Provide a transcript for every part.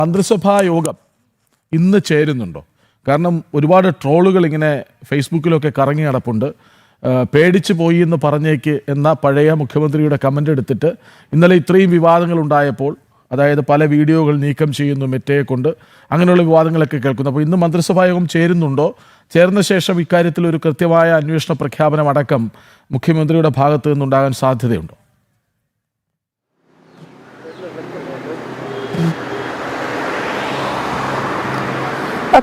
മന്ത്രിസഭാ യോഗം ഇന്ന് ചേരുന്നുണ്ടോ? കാരണം ഒരുപാട് ട്രോളുകൾ ഇങ്ങനെ ഫേസ്ബുക്കിലൊക്കെ കറങ്ങി നടപ്പുണ്ട്. പേടിച്ചു പോയി എന്ന് പറഞ്ഞേക്ക് എന്ന പഴയ മുഖ്യമന്ത്രിയുടെ കമൻ്റ് എടുത്തിട്ട് ഇന്നലെ ഇത്രയും വിവാദങ്ങൾ ഉണ്ടായപ്പോൾ, അതായത് പല വീഡിയോകൾ നീക്കം ചെയ്യുന്നു മെറ്റയെ കൊണ്ട്, അങ്ങനെയുള്ള വിവാദങ്ങളൊക്കെ കേൾക്കുന്നു. അപ്പോൾ ഇന്ന് മന്ത്രിസഭാ യോഗം ചേരുന്നുണ്ടോ? ചേർന്ന ശേഷം ഇക്കാര്യത്തിൽ ഒരു കൃത്യമായ അന്വേഷണ പ്രഖ്യാപനം അടക്കം മുഖ്യമന്ത്രിയുടെ ഭാഗത്തു നിന്നുണ്ടാകാൻ സാധ്യതയുണ്ടോ?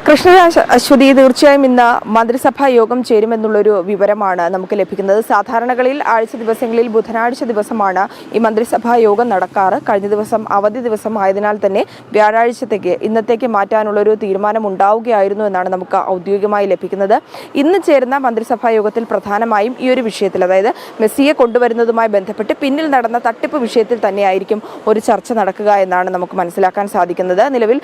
കൃഷ്ണരാജ്, അശ്വതി, തീർച്ചയായും ഇന്ന് മന്ത്രിസഭാ യോഗം ചേരുമെന്നുള്ളൊരു വിവരമാണ് നമുക്ക് ലഭിക്കുന്നത്. സാധാരണകളിൽ ആഴ്ച ദിവസങ്ങളിൽ ബുധനാഴ്ച ദിവസമാണ് ഈ മന്ത്രിസഭാ യോഗം നടക്കാറ്. കഴിഞ്ഞ ദിവസം അവധി ദിവസം ആയതിനാൽ തന്നെ വ്യാഴാഴ്ചത്തേക്ക് ഇന്നത്തേക്ക് മാറ്റാനുള്ളൊരു തീരുമാനം ഉണ്ടാവുകയായിരുന്നു എന്നാണ് നമുക്ക് ഔദ്യോഗികമായി ലഭിക്കുന്നത്. ഇന്ന് ചേരുന്ന മന്ത്രിസഭാ യോഗത്തിൽ പ്രധാനമായും ഈ ഒരു വിഷയത്തിൽ, അതായത് മെസ്സിയെ കൊണ്ടുവരുന്നതുമായി ബന്ധപ്പെട്ട് പിന്നിൽ നടന്ന തട്ടിപ്പ് വിഷയത്തിൽ തന്നെയായിരിക്കും ഒരു ചർച്ച നടക്കുക എന്നാണ് നമുക്ക് മനസ്സിലാക്കാൻ സാധിക്കുന്നത്. നിലവിൽ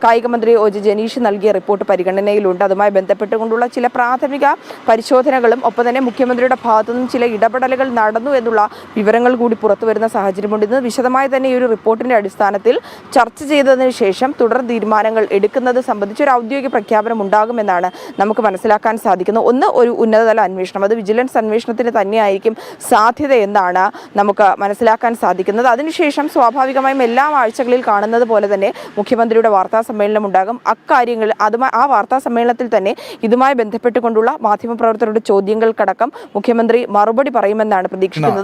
കായിക മന്ത്രി ഒ ജെ ജനീഷ് നൽകിയ റിപ്പോർട്ട് പരിഗണനയിലുണ്ട്. അതുമായി ബന്ധപ്പെട്ടുകൊണ്ടുള്ള ചില പ്രാഥമിക പരിശോധനകളും ഒപ്പം തന്നെ മുഖ്യമന്ത്രിയുടെ ഭാഗത്തു നിന്നും ചില ഇടപെടലുകൾ നടന്നു എന്നുള്ള വിവരങ്ങൾ കൂടി പുറത്തു വരുന്ന സാഹചര്യമുണ്ട്. ഇന്ന് വിശദമായി തന്നെ ഈ ഒരു റിപ്പോർട്ടിന്റെ അടിസ്ഥാനത്തിൽ ചർച്ച ചെയ്തതിനു ശേഷം തുടർ തീരുമാനങ്ങൾ എടുക്കുന്നത് സംബന്ധിച്ച് ഒരു ഔദ്യോഗിക പ്രഖ്യാപനം ഉണ്ടാകുമെന്നാണ് നമുക്ക് മനസ്സിലാക്കാൻ സാധിക്കുന്നത്. ഒന്ന്, ഒരു ഉന്നതതല അന്വേഷണം, അത് വിജിലൻസ് അന്വേഷണത്തിന് തന്നെയായിരിക്കും സാധ്യത എന്നാണ് നമുക്ക് മനസ്സിലാക്കാൻ സാധിക്കുന്നത്. അതിനുശേഷം സ്വാഭാവികമായും എല്ലാ ആഴ്ചകളിൽ കാണുന്നത് പോലെ തന്നെ മുഖ്യമന്ത്രിയുടെ വാർത്താ സമ്മേളനം ഉണ്ടാകും. അക്കാര്യങ്ങൾ ആ വാർത്താ സമ്മേളനത്തിൽ തന്നെ ഇതുമായി ബന്ധപ്പെട്ടുകൊണ്ടുള്ള മാധ്യമപ്രവർത്തകരുടെ ചോദ്യങ്ങൾക്കടക്കം മുഖ്യമന്ത്രി മറുപടി പറയുമെന്നാണ് പ്രതീക്ഷിക്കുന്നത്.